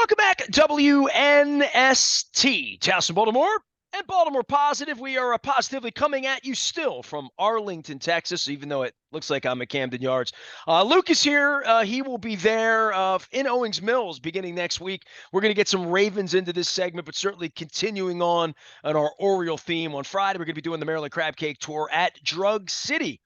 Welcome back, WNST, Towson, Baltimore, and Baltimore Positive. We are positively coming at you still from Arlington, Texas, even though it looks like I'm at Camden Yards. Luke is here. He will be there in Owings Mills beginning next week. We're going to get some Ravens into this segment, but certainly continuing on our Oriole theme. On Friday, we're going to be doing the Maryland Crab Cake Tour at Drug City,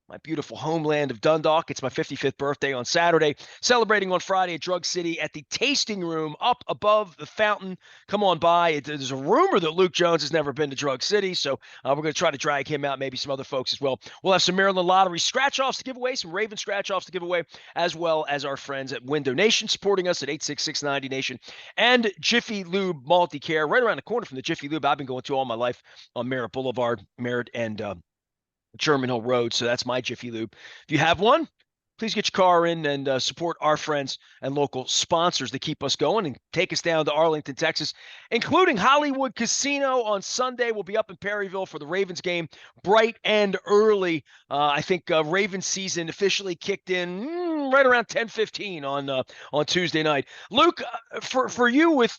my beautiful homeland of Dundalk. It's my 55th birthday on Saturday. Celebrating on Friday at Drug City at the tasting room up above the fountain. Come on by. There's a rumor that Luke Jones has never been to Drug City, so we're going to try to drag him out, maybe some other folks as well. We'll have some Maryland Lottery scratch-offs to give away, some Raven scratch-offs to give away, as well as our friends at Window Nation supporting us at 86690Nation, and Jiffy Lube Multi-Care right around the corner from the Jiffy Lube I've been going to all my life on Merritt Boulevard, Merritt and German Hill Road. So that's my Jiffy Lube. If you have one, please get your car in and support our friends and local sponsors that keep us going and take us down to Arlington, Texas, including Hollywood Casino on Sunday. We'll be up in Perryville for the Ravens game, bright and early. I think Ravens season officially kicked in right around 10:15 on Tuesday night. Luke, for you, with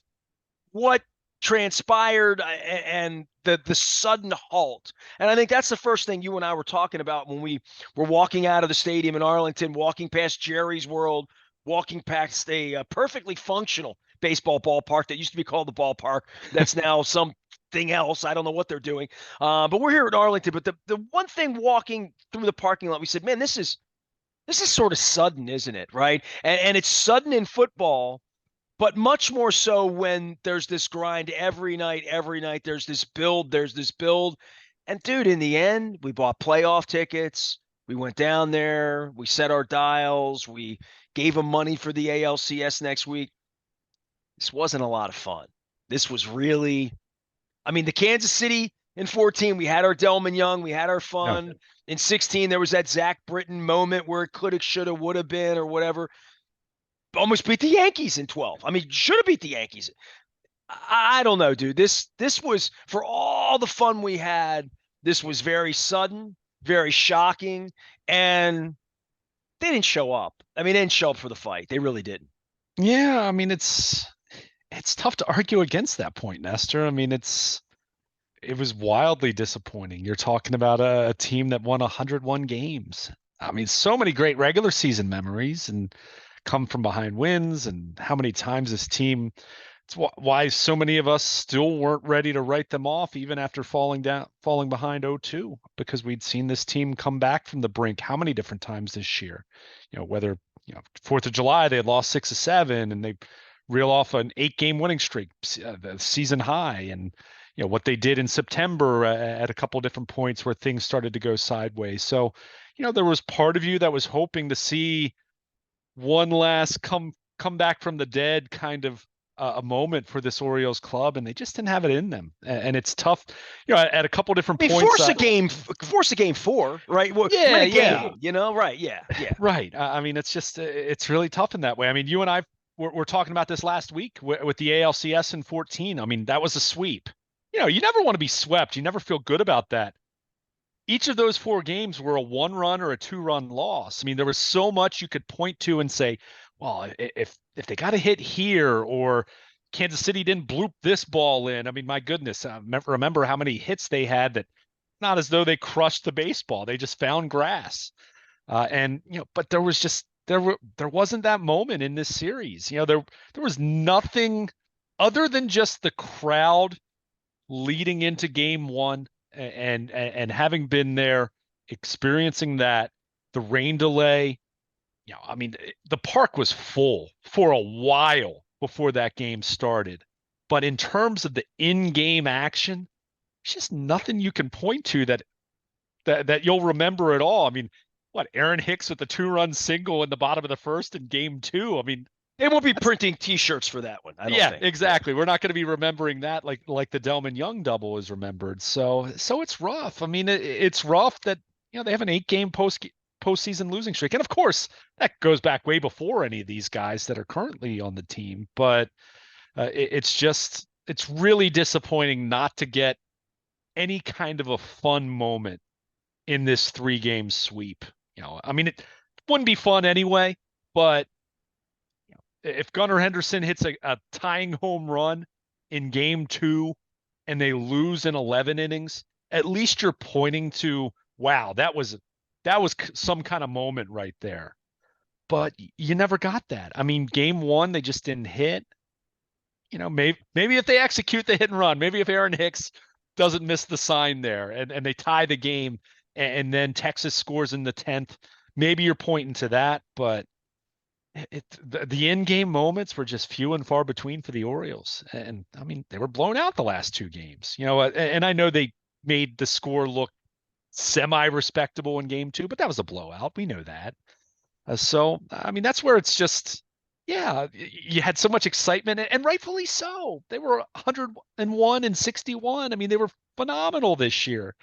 what transpired and the sudden halt. And I think that's the first thing you and I were talking about when we were walking out of the stadium in Arlington, walking past Jerry's World, walking past a perfectly functional baseball ballpark that used to be called the ballpark. That's now something else. I don't know what they're doing. But we're here at Arlington. But the one thing walking through the parking lot, we said, man, this is sort of sudden, isn't it? Right. And it's sudden in football, but much more so when there's this grind every night, there's this build. And dude, in the end, we bought playoff tickets. We went down there. We set our dials. We gave them money for the ALCS next week. This wasn't a lot of fun. This was really, the Kansas City in 14, we had our Delman Young. We had our fun. Yeah. In 16, there was that Zach Britton moment where it could have, should have, would have been or whatever. Almost beat the Yankees in 12. Should have beat the Yankees. I don't know, dude. This was, for all the fun we had, this was very sudden, very shocking, and they didn't show up. They didn't show up for the fight. They really didn't. Yeah, it's tough to argue against that point, Nestor. It was wildly disappointing. You're talking about a team that won 101 games. So many great regular season memories and come from behind wins, and how many times this team, it's why so many of us still weren't ready to write them off even after falling behind 0-2, because we'd seen this team come back from the brink how many different times this year. Whether 4th of July they had lost 6 of 7 and they reel off an 8-game winning streak, the season high, and what they did in September at a couple of different points where things started to go sideways. So there was part of you that was hoping to see one last come back from the dead kind of a moment for this Orioles club, and they just didn't have it in them. And it's tough, at a couple different points. Force a game 4, right? Well, yeah, win a yeah, game, right? Yeah. Right. It's just it's really tough in that way. You and I were talking about this last week with the ALCS in 14. That was a sweep. You never want to be swept. You never feel good about that. Each of those 4 games were a 1-run or a 2-run loss. There was so much you could point to and say, well, if they got a hit here, or Kansas City didn't bloop this ball in. My goodness, remember how many hits they had that, not as though they crushed the baseball. They just found grass. But there was just, there wasn't that moment in this series. There was nothing other than just the crowd leading into game 1. And having been there, experiencing that, the rain delay, the park was full for a while before that game started. But in terms of the in-game action, it's just nothing you can point to that you'll remember at all. Aaron Hicks with the 2-run single in the bottom of the first in game 2. They won't be printing T-shirts for that one, I don't think. Exactly. We're not going to be remembering that like the Delman Young double is remembered. So it's rough. It's rough that they have an 8-game postseason losing streak, and of course that goes back way before any of these guys that are currently on the team. But it's really disappointing not to get any kind of a fun moment in this 3-game sweep. It wouldn't be fun anyway, but if Gunnar Henderson hits a tying home run in game 2 and they lose in 11 innings, at least you're pointing to, wow, that was some kind of moment right there. But you never got that. I mean, game 1 they just didn't hit. Maybe if they execute the hit and run, maybe if Aaron Hicks doesn't miss the sign there and they tie the game and then Texas scores in the 10th, maybe you're pointing to that, but the in-game moments were just few and far between for the Orioles. And I mean, they were blown out the last 2 games, and I know they made the score look semi-respectable in game 2, but that was a blowout. We know that. So, I mean, that's where it's just, yeah, you had so much excitement, and rightfully so. They were 101 and 61. I mean, they were phenomenal this year.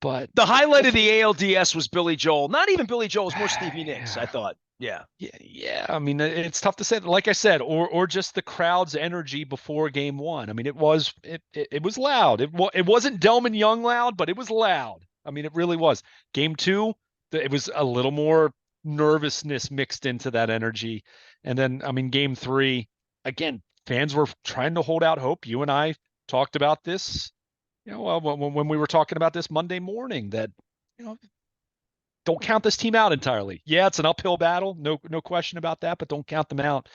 But the highlight of the ALDS was Billy Joel. Not even Billy Joel, it was more Stevie Nicks, I thought. Yeah. Yeah. I mean, it's tough to say. Like I said, or just the crowd's energy before game 1. I mean, it was loud. It wasn't Delman Young loud, but it was loud. I mean, it really was. Game 2, it was a little more nervousness mixed into that energy. And then, I mean, game 3, again, fans were trying to hold out hope. You and I talked about this, when we were talking about this Monday morning, that, don't count this team out entirely. Yeah, it's an uphill battle, no question about that, but don't count them out.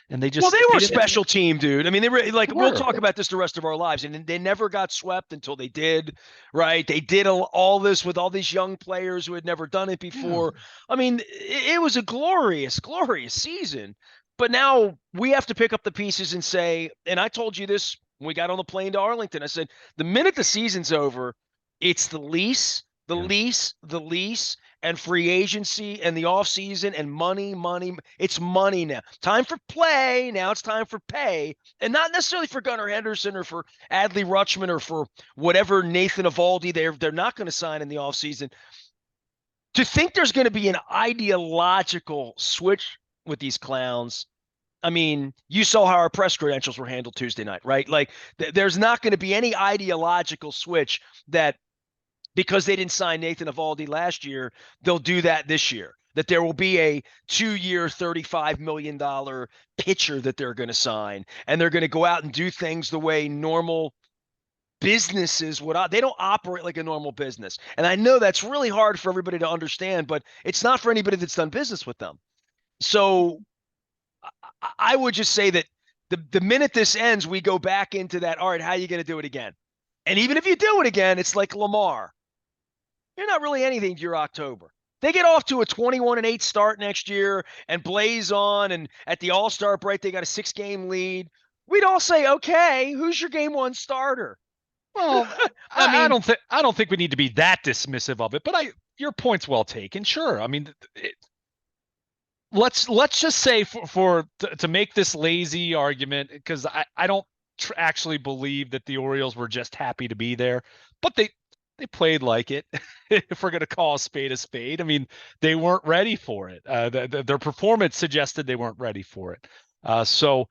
And they were a special team, dude. I mean, they were like, we'll talk about this the rest of our lives, and they never got swept until they did, right? They did all this with all these young players who had never done it before. Yeah. I mean, it was a glorious, glorious season. But now we have to pick up the pieces and say, and I told you this when we got on the plane to Arlington, I said, the minute the season's over, it's the lease, and free agency and the offseason and money. It's money now. Time for play. Now it's time for pay. And not necessarily for Gunnar Henderson or for Adley Rutschman or for whatever Nathan Eovaldi they're not going to sign in the offseason. To think there's going to be an ideological switch with these clowns, I mean, you saw how our press credentials were handled Tuesday night, right? Like, there's not going to be any ideological switch that because they didn't sign Nathan Eovaldi last year, they'll do that this year. That there will be a 2-year, $35 million pitcher that they're going to sign, and they're going to go out and do things the way normal businesses would. They don't operate like a normal business. And I know that's really hard for everybody to understand, but it's not for anybody that's done business with them. So I would just say that the minute this ends, we go back into that, all right, how are you going to do it again? And even if you do it again, it's like Lamar. You're not really anything to your October. They get off to a 21-8 start next year and blaze on, and at the All-Star break, they got a 6-game lead. We'd all say, okay, who's your game 1 starter? Well, I don't think we need to be that dismissive of it, but your point's well taken. Sure. I mean, let's just say to make this lazy argument, because I don't actually believe that the Orioles were just happy to be there, but they played like it. If we're going to call a spade, I mean, they weren't ready for it. Their performance suggested they weren't ready for it. So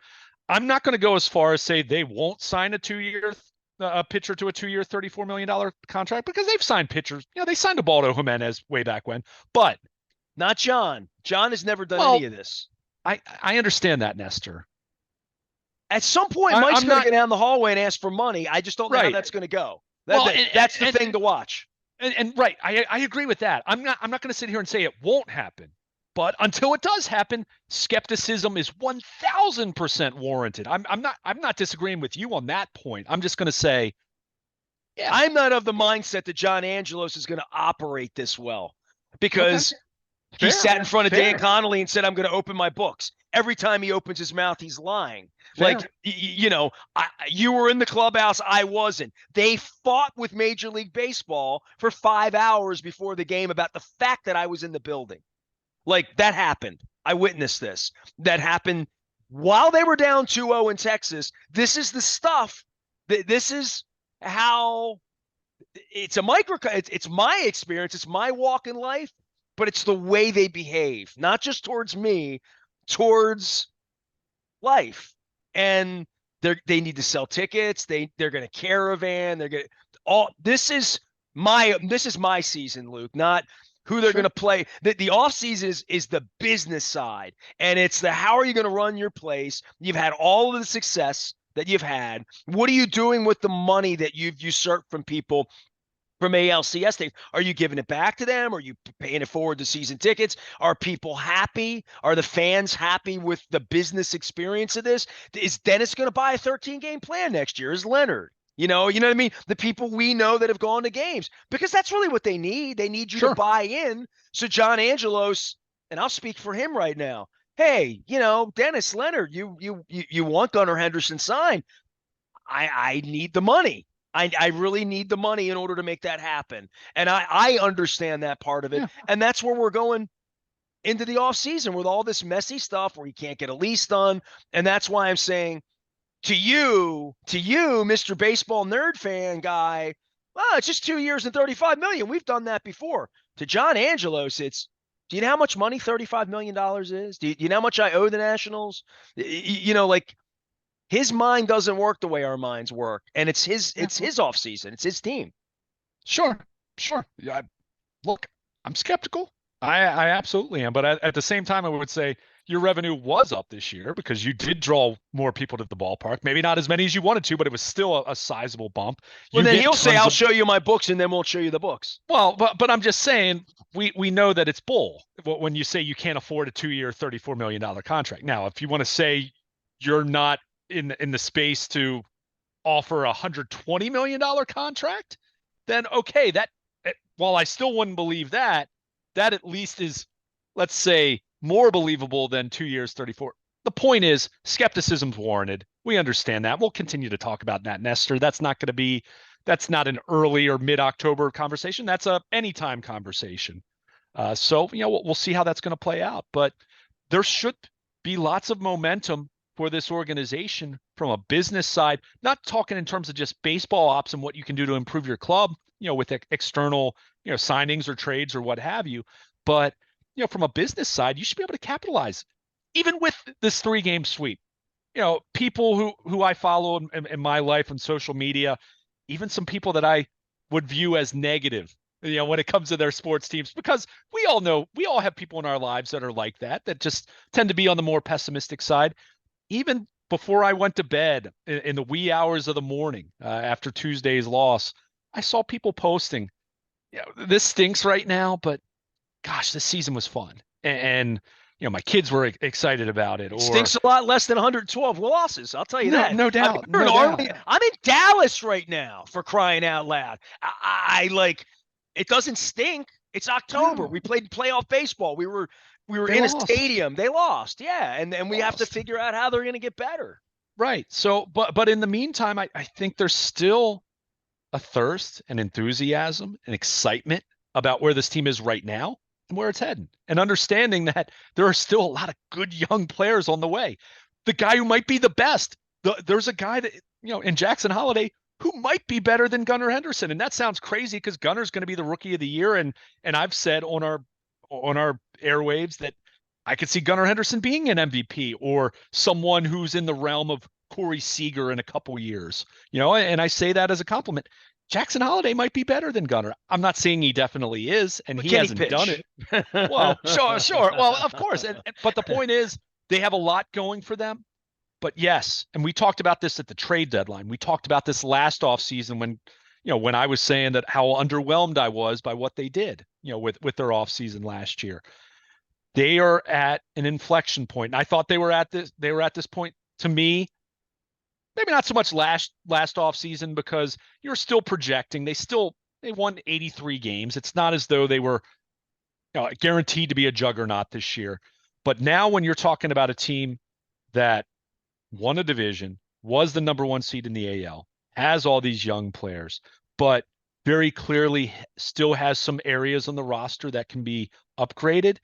I'm not going to go as far as say they won't sign a 2-year pitcher to a 2-year, $34 million contract, because they've signed pitchers. They signed Ubaldo Jimenez way back when, but not John. John has never done any of this. I understand that, Nestor. At some point, Mike's going to get down the hallway and ask for money. I just don't know how that's going to go. That's the thing to watch. And right, I agree with that. I'm not going to sit here and say it won't happen, but until it does happen, skepticism is 1,000% warranted. I'm not disagreeing with you on that point. I'm just going to say, yeah, I'm not of the mindset that John Angelos is going to operate this well, because he sat in front of Dan Connolly and said, I'm going to open my books. Every time he opens his mouth, he's lying. Fair. Like, you were in the clubhouse. I wasn't. They fought with Major League Baseball for 5 hours before the game about the fact that I was in the building. Like, that happened. I witnessed this. That happened while they were down 2-0 in Texas. This is the stuff. This is how it's a it's my experience. It's my walk in life, but it's the way they behave, not just towards me, towards life. And they need to sell tickets. They're going to caravan. They're going to this is my season, Luke, not who they're going to play. The offseason is the business side, and it's the how are you going to run your place. You've had all of the success that you've had. What are you doing with the money that you've usurped from people from ALCS things? Are you giving it back to them? Are you paying it forward to season tickets? Are people happy? Are the fans happy with the business experience of this? Is Dennis going to buy a 13-game plan next year? Is Leonard? You know what I mean? The people we know that have gone to games, because that's really what they need. They need you to buy in. So John Angelos, and I'll speak for him right now. Hey, Dennis Leonard, you want Gunnar Henderson signed. I need the money. I really need the money in order to make that happen. And I understand that part of it. Yeah. And that's where we're going into the offseason with all this messy stuff where you can't get a lease done. And that's why I'm saying to you, Mr. Baseball nerd fan guy, well, it's just 2 years and $35 million. We've done that before. To John Angelos, do you know how much money $35 million is? Do you know how much I owe the Nationals? His mind doesn't work the way our minds work, and it's his off season. It's his team. Sure. Yeah, look, I'm skeptical. I absolutely am, but at the same time, I would say your revenue was up this year because you did draw more people to the ballpark. Maybe not as many as you wanted to, but it was still a sizable bump. Well, then he'll say, "I'll show you my books," and then won't show you the books. Well, but I'm just saying we know that it's bull when you say you can't afford a 2-year, $34 million contract. Now, if you want to say you're not in the space to offer a $120 million contract, then okay, that while I still wouldn't believe that at least is, let's say, more believable than 2 years, 34. The point is skepticism's warranted. We understand that. We'll continue to talk about that, Nestor. That's not an early or mid-October conversation. That's a anytime conversation. So we'll see how that's going to play out, but there should be lots of momentum for this organization from a business side, not talking in terms of just baseball ops and what you can do to improve your club, with external, signings or trades or what have you. But, from a business side, you should be able to capitalize even with this 3-game sweep. People who I follow in my life on social media, even some people that I would view as negative, when it comes to their sports teams, because we all have people in our lives that are like that just tend to be on the more pessimistic side. Even before I went to bed in the wee hours of the morning after Tuesday's loss, I saw people posting, this stinks right now, but gosh, this season was fun. And my kids were excited about it. It stinks a lot less than 112 losses. I'll tell you that. No doubt. I'm in Dallas right now, for crying out loud. I like, it doesn't stink. It's October. We played playoff baseball. We were in a stadium. They lost. Yeah. And we have to figure out how they're going to get better. Right. So, but in the meantime, I think there's still a thirst and enthusiasm and excitement about where this team is right now and where it's heading, and understanding that there are still a lot of good young players on the way. The guy who might be the best, there's a guy that, in Jackson Holliday, who might be better than Gunnar Henderson. And that sounds crazy because Gunnar's going to be the rookie of the year. And I've said on our airwaves that I could see Gunnar Henderson being an MVP or someone who's in the realm of Corey Seager in a couple years, and I say that as a compliment. Jackson Holliday might be better than Gunnar. I'm not saying he definitely is, and he hasn't done it. Well, sure. Well, of course. But the point is, they have a lot going for them. But yes, and we talked about this at the trade deadline. We talked about this last offseason when I was saying that how underwhelmed I was by what they did, with their offseason last year. They are at an inflection point. And I thought they were at this point, to me, maybe not so much last offseason, because you're still projecting. They won 83 games. It's not as though they were guaranteed to be a juggernaut this year. But now when you're talking about a team that won a division, was the number 1 seed in the AL, has all these young players, but very clearly still has some areas on the roster that can be upgraded,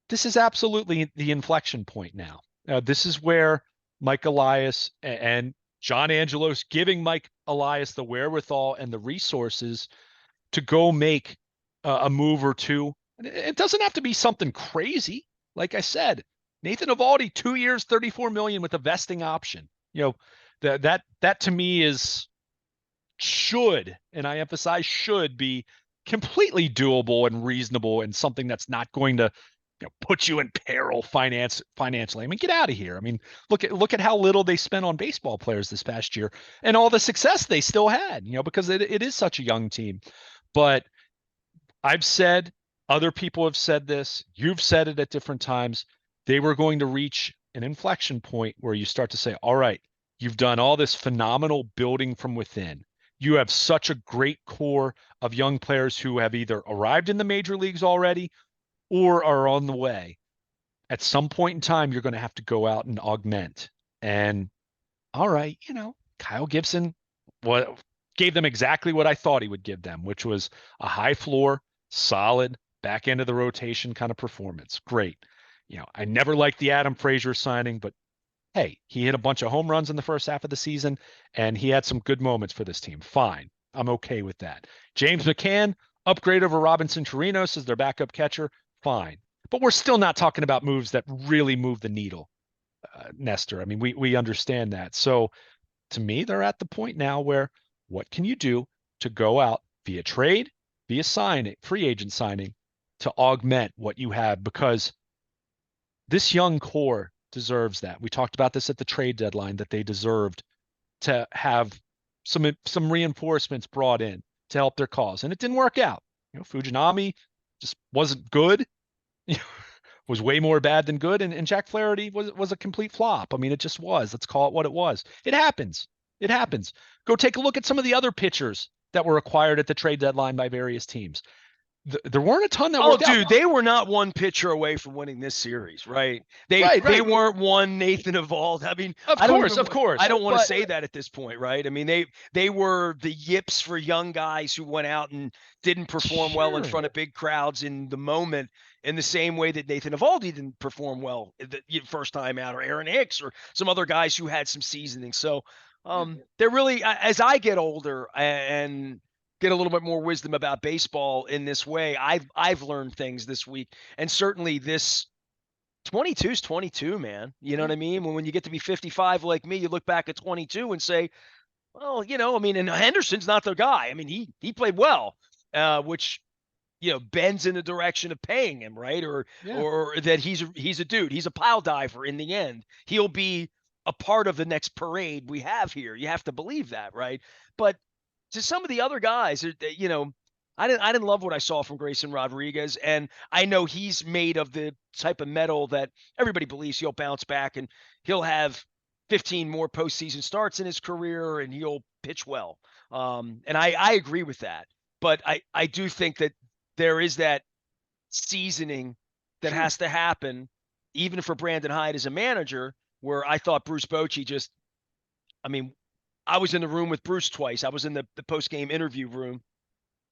this is absolutely the inflection point now. This is where Mike Elias and John Angelos giving Mike Elias the wherewithal and the resources to go make a move or two. And it doesn't have to be something crazy. Like I said, Nathan Eovaldi, 2 years, $34 million with a vesting option. That to me should, and I emphasize should, be completely doable and reasonable and something that's not going to put you in peril financially. I mean, get out of here. I mean, look at how little they spent on baseball players this past year and all the success they still had, because it is such a young team. But I've said, other people have said this, you've said it at different times, they were going to reach an inflection point where you start to say, all right, you've done all this phenomenal building from within. You have such a great core of young players who have either arrived in the major leagues already or are on the way. At some point in time, you're going to have to go out and augment. And all right, Kyle Gibson gave them exactly what I thought he would give them, which was a high floor, solid, back end of the rotation kind of performance. Great. I never liked the Adam Frazier signing, but hey, he hit a bunch of home runs in the first half of the season, and he had some good moments for this team. Fine. I'm okay with that. James McCann, upgrade over Robinson Chirinos as their backup catcher. Fine. But we're still not talking about moves that really move the needle, Nestor. I mean, we understand that. So to me, they're at the point now where what can you do to go out via trade, via free agent signing to augment what you have? Because this young core deserves that. We talked about this at the trade deadline, that they deserved to have some reinforcements brought in to help their cause. And it didn't work out. Fujinami just wasn't good. Was way more bad than good. And Jack Flaherty was a complete flop. I mean, it just was. Let's call it what it was. It happens. It happens. Go take a look at some of the other pitchers that were acquired at the trade deadline by various teams. There weren't a ton that worked out. Oh, dude, they were not one pitcher away from winning this series, right? They weren't one Nathan Eovaldi. I mean, of course. I don't want to say that at this point, right? I mean, they were the yips for young guys who went out and didn't perform well in front of big crowds in the moment, in the same way that Nathan Eovaldi didn't perform well the first time out, or Aaron Hicks, or some other guys who had some seasoning. So they're really, as I get older and get a little bit more wisdom about baseball in this way, I've learned things this week. And certainly this 22 is 22, man. You know what I mean? When you get to be 55 like me, you look back at 22 and say, well, I mean, and Henderson's not the guy. I mean, he played well, which, bends in the direction of paying him, right? Or that he's a dude. He's a pile diver in the end. He'll be a part of the next parade we have here. You have to believe that, right? But to some of the other guys, I didn't love what I saw from Grayson Rodriguez, and I know he's made of the type of metal that everybody believes he'll bounce back and he'll have 15 more postseason starts in his career and he'll pitch well. And I agree with that, but I do think that there is that seasoning that has to happen, even for Brandon Hyde as a manager, where I thought Bruce Bochy I was in the room with Bruce twice. I was in the post-game interview room,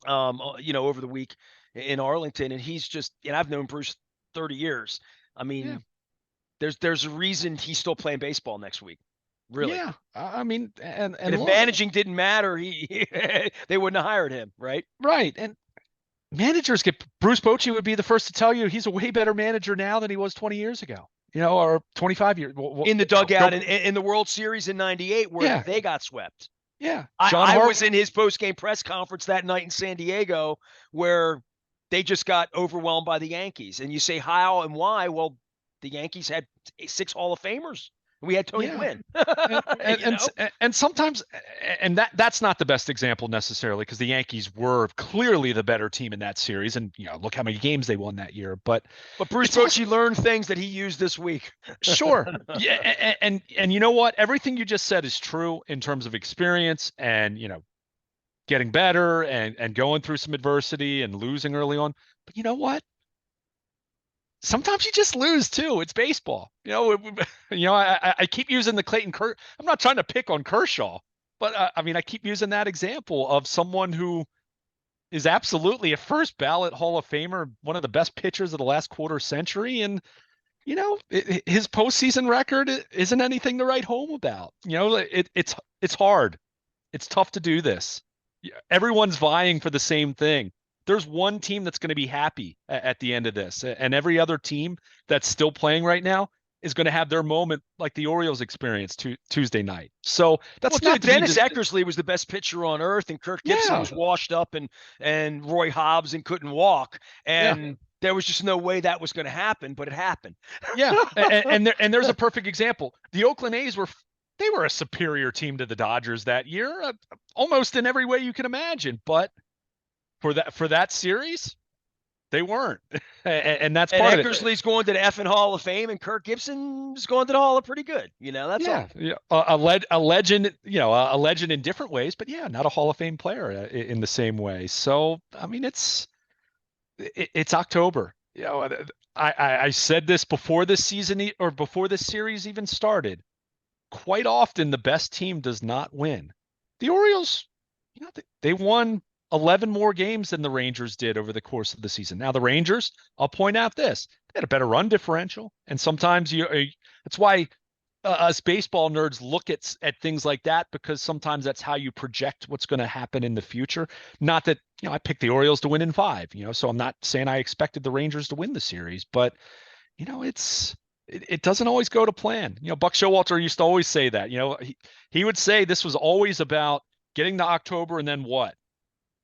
over the week in Arlington, and he's just, and I've known Bruce 30 years. I mean, there's a reason he's still playing baseball next week. Really. Yeah. I mean, and if managing didn't matter, they wouldn't have hired him, right? Right. And managers Bruce Bochy would be the first to tell you he's a way better manager now than he was 20 years ago. Or 25 years. In the dugout in the World Series in '98 where they got swept. Yeah. I was in his post-game press conference that night in San Diego where they just got overwhelmed by the Yankees. And you say how and why? Well, the Yankees had 6 Hall of Famers. We had Tony Gwynn. and sometimes, and that's not the best example necessarily, because the Yankees were clearly the better team in that series, and look how many games they won that year. But Bruce Bochy learned things that he used this week. Sure, yeah, and you know what? Everything you just said is true in terms of experience and getting better and going through some adversity and losing early on. But you know what? Sometimes you just lose too. It's baseball. I keep using the Clayton Kershaw. I'm not trying to pick on Kershaw, but I keep using that example of someone who is absolutely a first ballot Hall of Famer, one of the best pitchers of the last quarter century. And, his postseason record isn't anything to write home about. It's hard. It's tough to do this. Everyone's vying for the same thing. There's one team that's going to be happy at the end of this, and every other team that's still playing right now is going to have their moment like the Orioles experienced Tuesday night. So Well, that's dude, not to be Dennis Eckersley was the best pitcher on earth, and Kirk Gibson yeah, was washed up, and Roy Hobbs and couldn't walk, yeah. and there was just no way that was going to happen, but it happened. Yeah, there's a perfect example. The Oakland A's were a superior team to the Dodgers that year, almost in every way you can imagine. But for that series, they weren't, and that's And part of it. Eckersley's going to the effing Hall of Fame, and Kirk Gibson's going to the Hall of Pretty Good. That's Yeah, all. yeah, a legend, a legend in different ways, but yeah, not a Hall of Fame player in the same way. So I mean, it's October. I said this before this season or before this series even started. Quite often the best team does not win. The Orioles, they won 11 more games than the Rangers did over the course of the season. Now the Rangers, I'll point out this, they had a better run differential, and sometimes that's why us baseball nerds look at things like that, because sometimes that's how you project what's going to happen in the future. Not that I picked the Orioles to win in 5, so I'm not saying I expected the Rangers to win the series, but it doesn't always go to plan. Buck Showalter used to always say that. He would say this was always about getting to October and then what?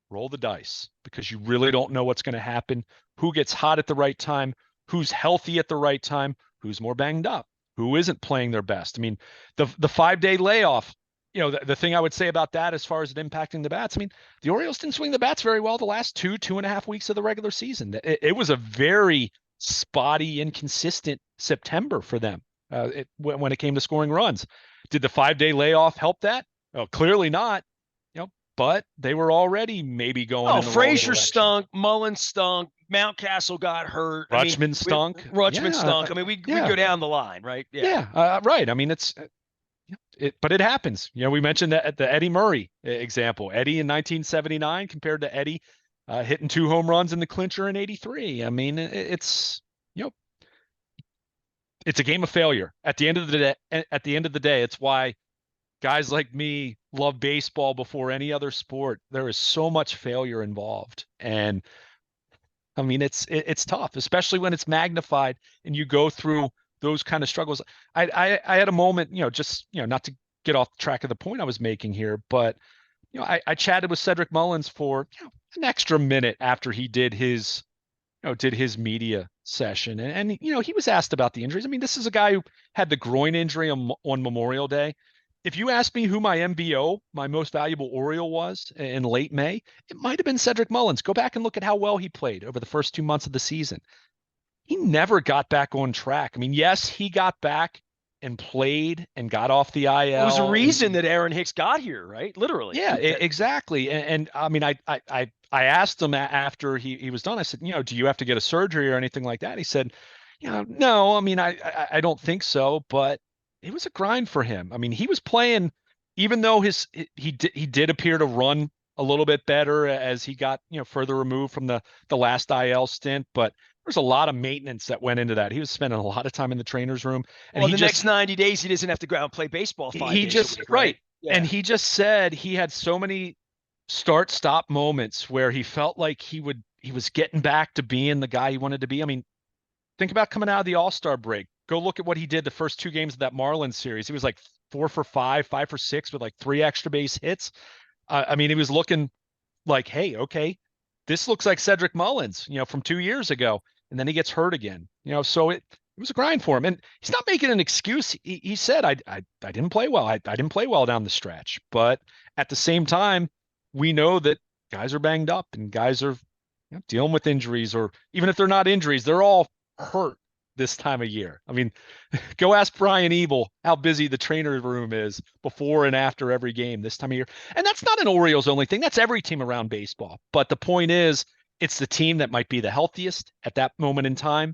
Roll the dice, because you really don't know what's going to happen, who gets hot at the right time, who's healthy at the right time, who's more banged up, who isn't playing their best. I mean, the 5-day layoff, the thing I would say about that as far as it impacting the bats, I mean, the Orioles didn't swing the bats very well the last 2.5 weeks of the regular season. It was a very spotty, inconsistent September for them when it came to scoring runs. Did the 5-day layoff help that? Oh, clearly not. But they were already maybe going Oh, in the wrong Frazier direction. stunk. Mullins stunk. Mountcastle got hurt. I mean, Rutschman stunk. Rutschman Yeah, stunk. I mean, we yeah, go down the line, right? Yeah. yeah. Right. I mean, but it happens. We mentioned that at the Eddie Murray example. Eddie in 1979 compared to Eddie hitting 2 home runs in the clincher in '83. I mean, it's a game of failure. At the end of the day, it's why guys like me love baseball before any other sport. There is so much failure involved, and I mean it's tough, especially when it's magnified and you go through those kind of struggles. I had a moment, just not to get off track of the point I was making here, but I chatted with Cedric Mullins for an extra minute after he did his media session, and he was asked about the injuries. I mean, this is a guy who had the groin injury on Memorial Day. If you ask me who my MVO, my most valuable Oriole, was in late May, it might have been Cedric Mullins. Go back and look at how well he played over the first 2 months of the season. He never got back on track. I mean, yes, he got back and played and got off the IL. It was a reason that Aaron Hicks got here, right? Literally. Yeah, exactly. And I mean, I asked him after he was done. I said, do you have to get a surgery or anything like that? He said, no. I mean, I don't think so, but it was a grind for him. I mean, he was playing, even though he did appear to run a little bit better as he got further removed from the last IL stint, but there's a lot of maintenance that went into that. He was spending a lot of time in the trainer's room, and well, the next 90 days, he doesn't have to go out and play baseball 5 days a week, right. Yeah. And he just said he had so many start-stop moments where he felt like he was getting back to being the guy he wanted to be. I mean, think about coming out of the All-Star break. Go look at what he did the first 2 games of that Marlins series. He was like 4 for 5, 5 for 6 with like 3 extra base hits. I mean, he was looking like, hey, okay, this looks like Cedric Mullins, from 2 years ago. And then he gets hurt again, so it was a grind for him. And he's not making an excuse. He said, I didn't play well. I didn't play well down the stretch. But at the same time, we know that guys are banged up and guys are dealing with injuries, or even if they're not injuries, they're all hurt this time of year. I mean, go ask Brian Ebel how busy the trainer room is before and after every game this time of year. And that's not an Orioles only thing. That's every team around baseball. But the point is, it's the team that might be the healthiest at that moment in time,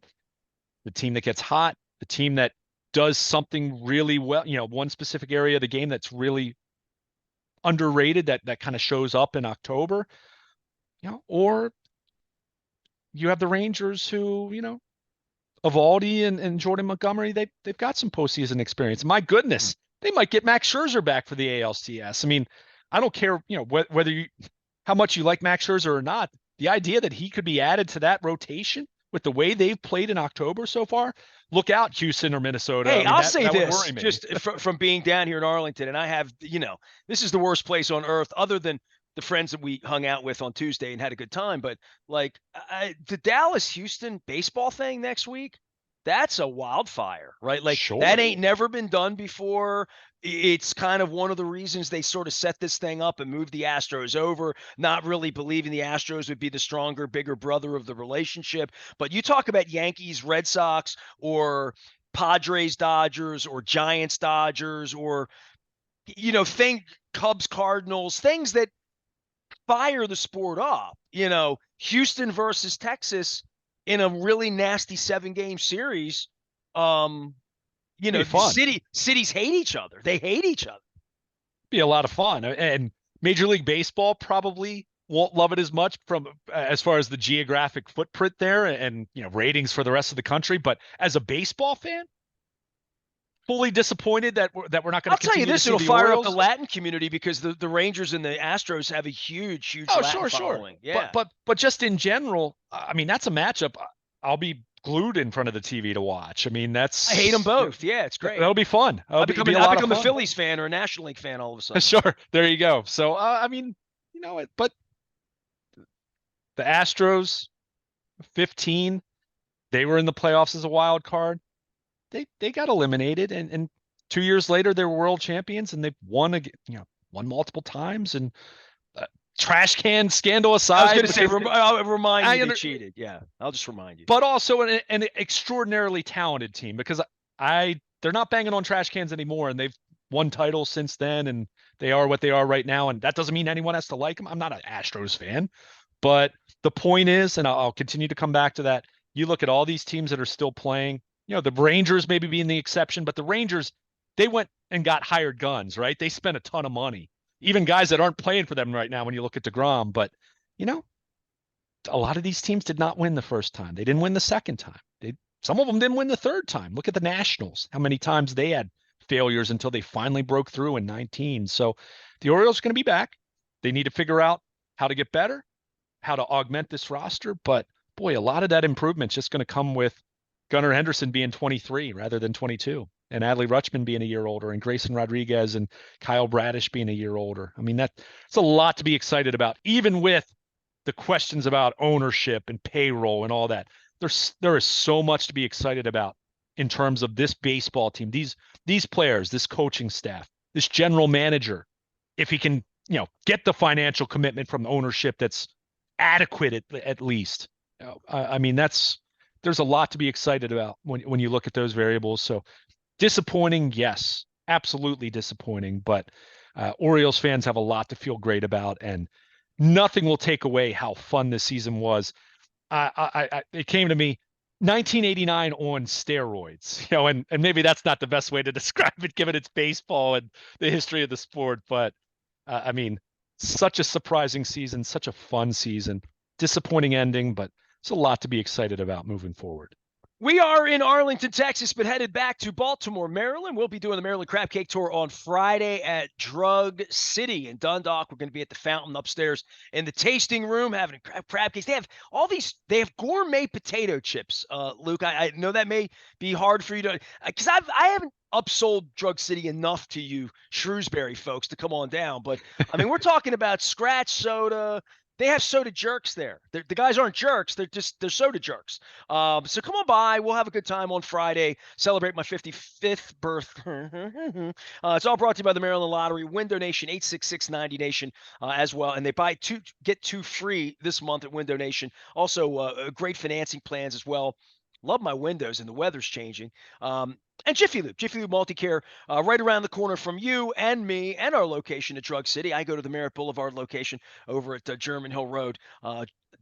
the team that gets hot, the team that does something really well, one specific area of the game that's really underrated, that kind of shows up in October, or you have the Rangers who, Eovaldi and Jordan Montgomery, they've got some postseason experience. My goodness, they might get Max Scherzer back for the ALCS. I mean, I don't care, whether how much you like Max Scherzer or not. The idea that he could be added to that rotation with the way they've played in October so far, look out, Houston or Minnesota. Hey, I mean, I'll say that would this worry me. just from being down here in Arlington, and I have, this is the worst place on earth other than the friends that we hung out with on Tuesday and had a good time. But like the Dallas Houston baseball thing next week, that's a wildfire, right? Like that Sure. ain't never been done before. It's kind of one of the reasons they sort of set this thing up and moved the Astros over, not really believing the Astros would be the stronger, bigger brother of the relationship. But you talk about Yankees, Red Sox, or Padres Dodgers, or Giants Dodgers, or think Cubs Cardinals, things that fire the sport up. Houston versus Texas in a really nasty 7-game series. Be The fun. cities hate each other. They hate each other. Be a lot of fun. And Major League Baseball probably won't love it as much from as far as the geographic footprint there and ratings for the rest of the country. But as a baseball fan, fully disappointed that we're not going I'll to tell you continue to this, see it'll the fire up the Orioles. Latin community because the Rangers and the Astros have a huge Oh, Latin sure. following. Yeah. But just in general, I mean, that's a matchup I'll be glued in front of the TV to watch. I mean, I hate them both. Yeah, it's great. that'll be fun. I Be a I lot of become a fun. Phillies fan or a National League fan all of a sudden. Sure. There you go. So, I mean, but the Astros, 15, they were in the playoffs as a wild card. They got eliminated, and 2 years later they were world champions, and they've won won multiple times. And trash can scandal aside, I was going to say, I'll remind you they under, cheated. Yeah, I'll just remind you. but also an extraordinarily talented team because they're not banging on trash cans anymore, and they've won titles since then, and they are what they are right now. And that doesn't mean anyone has to like them. I'm not an Astros fan, but the point is, and I'll continue to come back to that. You look at all these teams that are still playing. The Rangers maybe being the exception, but the Rangers, they went and got hired guns, right? They spent a ton of money, even guys that aren't playing for them right now when you look at DeGrom. But, a lot of these teams did not win the first time. They didn't win the second time. Some of them didn't win the third time. Look at the Nationals, how many times they had failures until they finally broke through in 19. So the Orioles are going to be back. They need to figure out how to get better, how to augment this roster. But boy, a lot of that improvement's just going to come with Gunnar Henderson being 23 rather than 22, and Adley Rutschman being a year older, and Grayson Rodriguez and Kyle Bradish being a year older. I mean, that's a lot to be excited about, even with the questions about ownership and payroll and all that. There is so much to be excited about in terms of this baseball team, these players, this coaching staff, this general manager. If he can, get the financial commitment from ownership that's adequate at least. I mean, there's a lot to be excited about when you look at those variables. So disappointing, yes, absolutely disappointing. But Orioles fans have a lot to feel great about, and nothing will take away how fun this season was. It came to me, 1989 on steroids, and maybe that's not the best way to describe it given it's baseball and the history of the sport. But I mean, such a surprising season, such a fun season, disappointing ending, but it's a lot to be excited about moving forward. We are in Arlington, Texas, but headed back to Baltimore, Maryland. We'll be doing the Maryland Crab Cake Tour on Friday at Drug City in Dundalk. We're going to be at the fountain upstairs in the tasting room having crab cakes. They have they have gourmet potato chips, Luke. I know that may be hard for you to, because I haven't upsold Drug City enough to you Shrewsbury folks to come on down. But, I mean, we're talking about scratch soda. They have soda jerks there. The guys aren't jerks. They're soda jerks. So come on by. We'll have a good time on Friday. Celebrate my 55th birthday. It's all brought to you by the Maryland Lottery. Win donation, 866-90-NATION as well. And they buy two, get two free this month at Win Donation. Also, great financing plans as well. Love my windows, and the weather's changing. And Jiffy Lube Multi-Care, right around the corner from you and me and our location at Drug City. I go to the Merritt Boulevard location over at German Hill Road.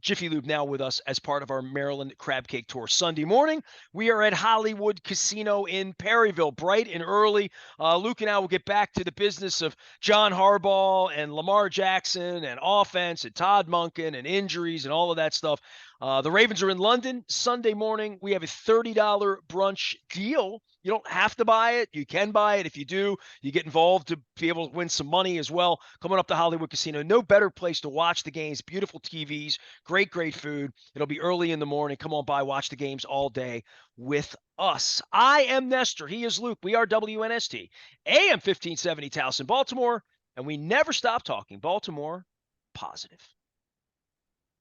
Jiffy Lube now with us as part of our Maryland Crab Cake Tour. Sunday morning, we are at Hollywood Casino in Perryville, bright and early. Luke and I will get back to the business of John Harbaugh and Lamar Jackson and offense and Todd Monken and injuries and all of that stuff. The Ravens are in London Sunday morning. We have a $30 brunch deal. You don't have to buy it. You can buy it. If you do, you get involved to be able to win some money as well. Coming up to Hollywood Casino. No better place to watch the games. Beautiful TVs, great food. It'll be early in the morning. Come on by, watch the games all day with us. I am Nestor. He is Luke. We are WNST, AM 1570 Towson, Baltimore, and we never stop talking Baltimore positive.